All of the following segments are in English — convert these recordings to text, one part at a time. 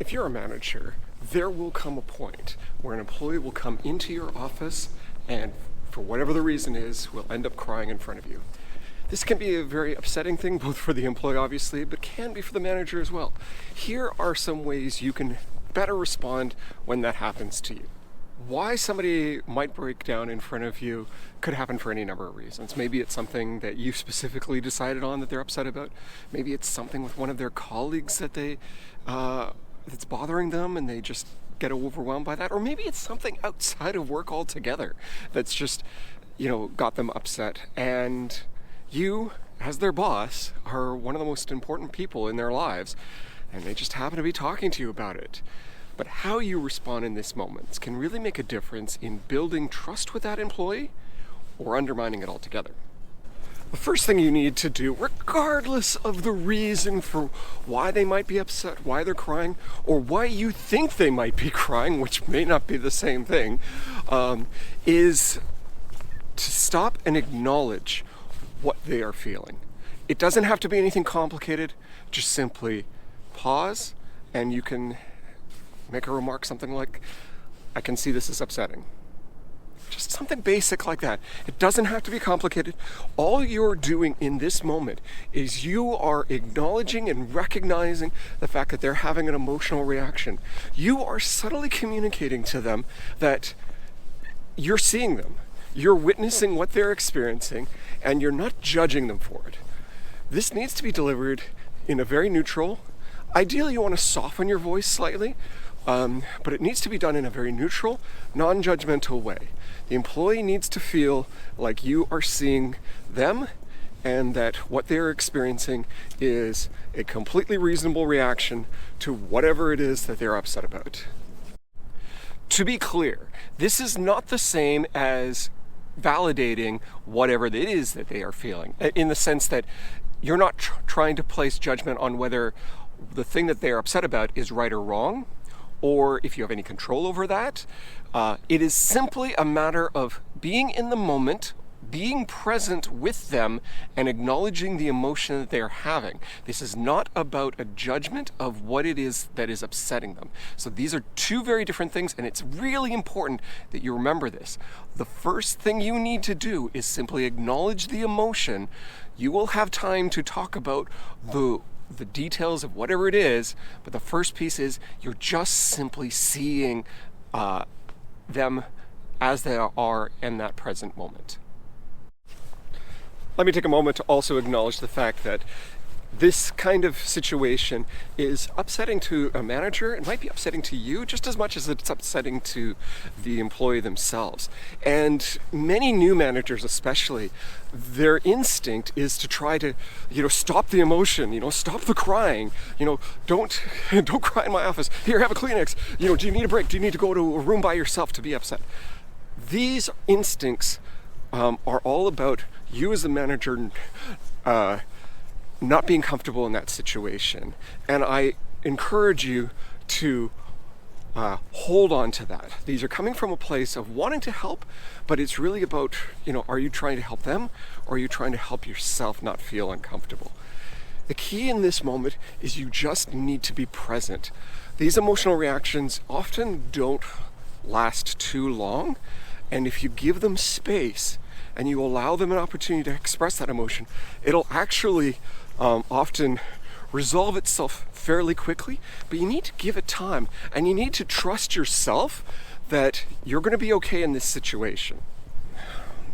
If you're a manager, there will come a point where an employee will come into your office and, for whatever the reason is, will end up crying in front of you. This can be a very upsetting thing, both for the employee obviously, but can be for the manager as well. Here are some ways you can better respond when that happens to you. Why somebody might break down in front of you could happen for any number of reasons. Maybe it's something that you specifically decided on that they're upset about. Maybe it's something with one of their colleagues that that's bothering them and they just get overwhelmed by that. Or maybe it's something outside of work altogether that's just, got them upset. And you, as their boss, are one of the most important people in their lives, and they just happen to be talking to you about it. But how you respond in this moment can really make a difference in building trust with that employee or undermining it altogether. The first thing you need to do, regardless of the reason for why they might be upset, why they're crying, or why you think they might be crying, which may not be the same thing, is to stop and acknowledge what they are feeling. It doesn't have to be anything complicated, just simply pause, and you can make a remark something like, I can see this is upsetting. Just something basic like that. It doesn't have to be complicated. All you're doing in this moment is you are acknowledging and recognizing the fact that they're having an emotional reaction. You are subtly communicating to them that you're seeing them. You're witnessing what they're experiencing, and you're not judging them for it. This needs to be delivered in a very neutral, ideally you want to soften your voice slightly, but it needs to be done in a very neutral, non-judgmental way. The employee needs to feel like you are seeing them and that what they're experiencing is a completely reasonable reaction to whatever it is that they're upset about. To be clear, this is not the same as validating whatever it is that they are feeling, in the sense that you're not trying to place judgment on whether the thing that they're upset about is right or wrong, or if you have any control over that. It is simply a matter of being in the moment, being present with them, and acknowledging the emotion that they're having. This is not about a judgment of what it is that is upsetting them. So these are two very different things, and it's really important that you remember this. The first thing you need to do is simply acknowledge the emotion. You will have time to talk about the details of whatever it is, but the first piece is you're just simply seeing them as they are in that present moment. Let me take a moment to also acknowledge the fact that this kind of situation is upsetting to a manager. It might be upsetting to you just as much as it's upsetting to the employee themselves. And many new managers especially, their instinct is to try to, stop the emotion, stop the crying, don't cry in my office. Here, have a Kleenex. Do you need a break? Do you need to go to a room by yourself to be upset? These instincts are all about you as a manager not being comfortable in that situation. And I encourage you to hold on to that. These are coming from a place of wanting to help, but it's really about, are you trying to help them, or are you trying to help yourself not feel uncomfortable? The key in this moment is you just need to be present. These emotional reactions often don't last too long, and if you give them space and you allow them an opportunity to express that emotion, it'll actually often resolve itself fairly quickly, but you need to give it time, and you need to trust yourself that you're going to be okay in this situation.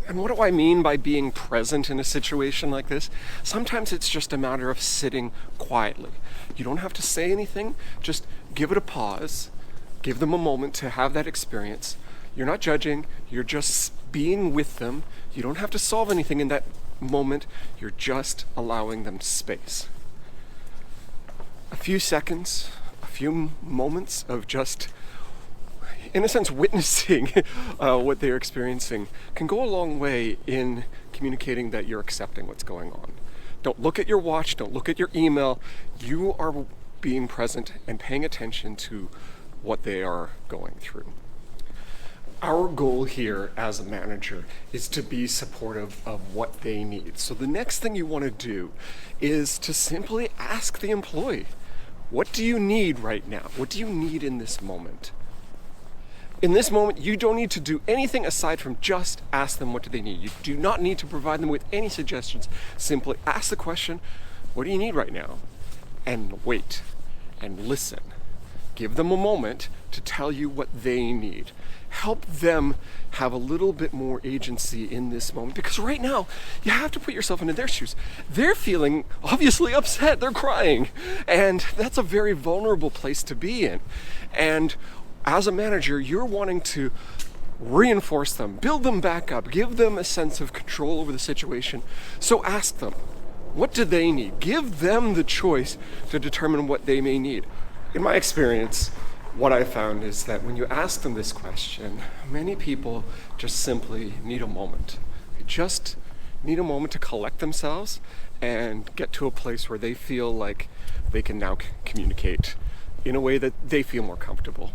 And what do I mean by being present in a situation like this? Sometimes it's just a matter of sitting quietly. You don't have to say anything, just give it a pause, give them a moment to have that experience. You're not judging, you're just being with them. You don't have to solve anything in that moment, you're just allowing them space. A few seconds, a few moments of just, in a sense, witnessing what they're experiencing can go a long way in communicating that you're accepting what's going on. Don't look at your watch, don't look at your email. You are being present and paying attention to what they are going through. Our goal here as a manager is to be supportive of what they need. So the next thing you want to do is to simply ask the employee, What do you need right now? What do you need in this moment? In this moment, you don't need to do anything aside from just ask them what do they need. You do not need to provide them with any suggestions. Simply ask the question, what do you need right now? And wait and listen. Give them a moment to tell you what they need. Help them have a little bit more agency in this moment, because right now you have to put yourself into their shoes. They're feeling obviously upset, they're crying, and that's a very vulnerable place to be in. And as a manager, you're wanting to reinforce them, build them back up, give them a sense of control over the situation. So ask them, what do they need? Give them the choice to determine what they may need. In my experience, what I found is that when you ask them this question, many people just simply need a moment. They just need a moment to collect themselves and get to a place where they feel like they can now communicate in a way that they feel more comfortable.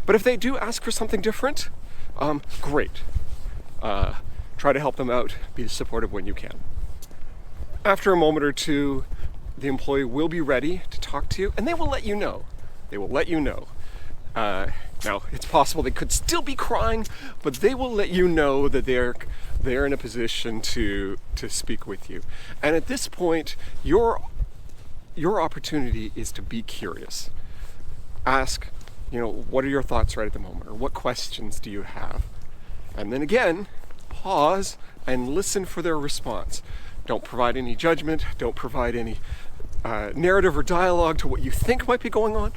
But if they do ask for something different, great. Try to help them out, be supportive when you can. After a moment or two, the employee will be ready to talk to you, and they will let you know. They will let you know. Now, it's possible they could still be crying, but they will let you know that they're in a position to speak with you. And at this point, your opportunity is to be curious. Ask, what are your thoughts right at the moment, or what questions do you have? And then again, pause and listen for their response. Don't provide any judgment, don't provide any narrative or dialogue to what you think might be going on.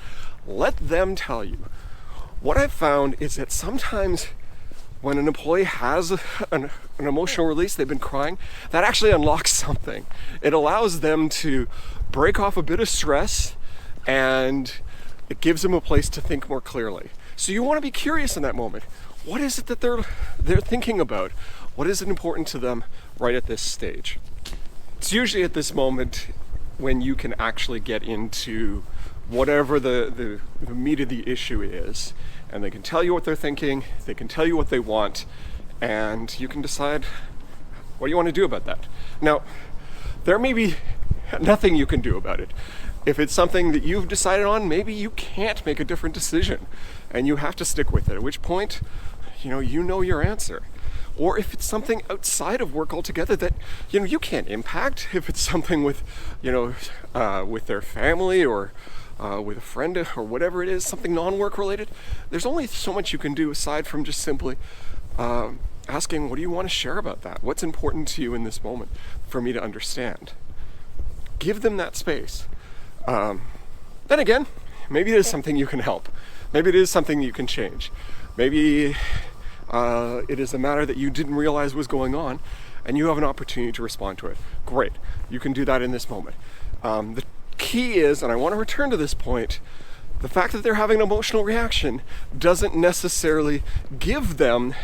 Let them tell you. What I've found is that sometimes when an employee has an emotional release, they've been crying, that actually unlocks something. It allows them to break off a bit of stress, and it gives them a place to think more clearly. So you want to be curious in that moment. What is it that they're thinking about? What is important to them right at this stage? It's usually at this moment when you can actually get into whatever the meat of the issue is, and they can tell you what they're thinking, they can tell you what they want, and you can decide what do you want to do about that. Now, there may be nothing you can do about it. If it's something that you've decided on, maybe you can't make a different decision and you have to stick with it, at which point, you know your answer. Or if it's something outside of work altogether that you can't impact, if it's something with with their family or with a friend or whatever it is, something non-work related, there's only so much you can do aside from just simply asking, what do you want to share about that? What's important to you in this moment for me to understand? Give them that space. Then again, maybe it is something you can help. Maybe it is something you can change. Maybe it is a matter that you didn't realize was going on and you have an opportunity to respond to it. Great. You can do that in this moment. The key is, and I want to return to this point, the fact that they're having an emotional reaction doesn't necessarily give them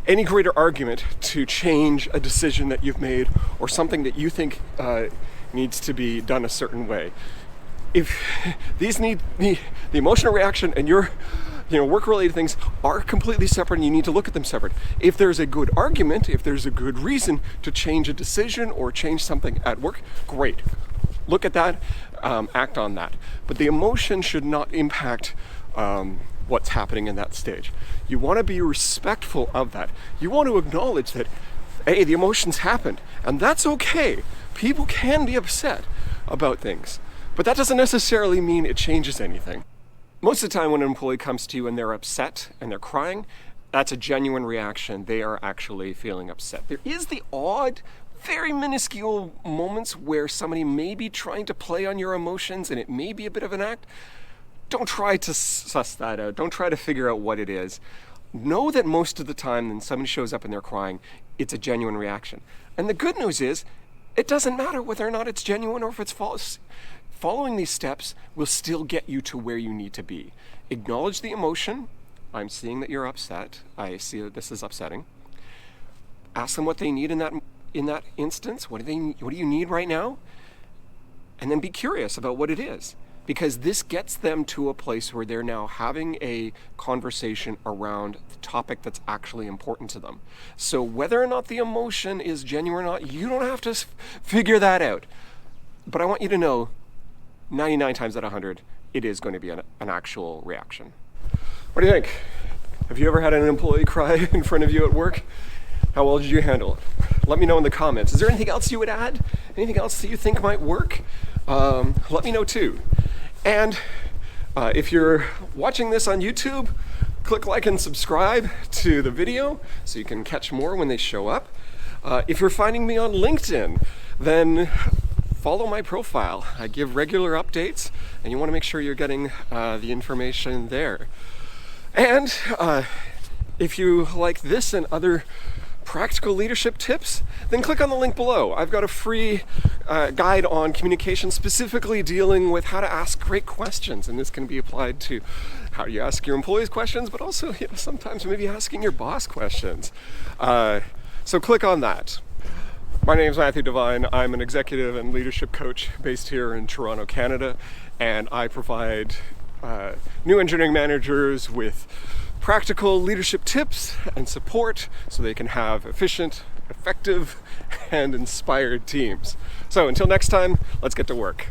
any greater argument to change a decision that you've made or something that you think needs to be done a certain way. If these need the emotional reaction and your work-related things are completely separate and you need to look at them separate. If there's a good argument, if there's a good reason to change a decision or change something at work, great. Look at that, act on that. But the emotion should not impact what's happening in that stage. You want to be respectful of that. You want to acknowledge that, hey, the emotions happened, and that's okay. People can be upset about things, but that doesn't necessarily mean it changes anything. Most of the time when an employee comes to you and they're upset and they're crying, that's a genuine reaction. They are actually feeling upset. There is the odd, very minuscule moments where somebody may be trying to play on your emotions and it may be a bit of an act. Don't try to suss that out. Don't try to figure out what it is. Know that most of the time when somebody shows up and they're crying, it's a genuine reaction. And the good news is, it doesn't matter whether or not it's genuine or if it's false. Following these steps will still get you to where you need to be. Acknowledge the emotion. I'm seeing that you're upset. I see that this is upsetting. Ask them what they need in that instance. What do you need right now? And then be curious about what it is. Because this gets them to a place where they're now having a conversation around the topic that's actually important to them. So whether or not the emotion is genuine or not, you don't have to figure that out. But I want you to know, 99 times out of 100, it is going to be an actual reaction. What do you think? Have you ever had an employee cry in front of you at work? How well did you handle it? Let me know in the comments. Is there anything else you would add? Anything else that you think might work? Let me know too. And if you're watching this on YouTube, click like and subscribe to the video so you can catch more when they show up. If you're finding me on LinkedIn, then follow my profile. I give regular updates, and you want to make sure you're getting the information there. And if you like this and other practical leadership tips, then click on the link below. I've got a free guide on communication, specifically dealing with how to ask great questions, and this can be applied to how you ask your employees questions, but also sometimes maybe asking your boss questions. So click on that. My name is Matthew Devine. I'm an executive and leadership coach based here in Toronto, Canada, and I provide new engineering managers with practical leadership tips and support so they can have efficient, effective, and inspired teams. So until next time, let's get to work.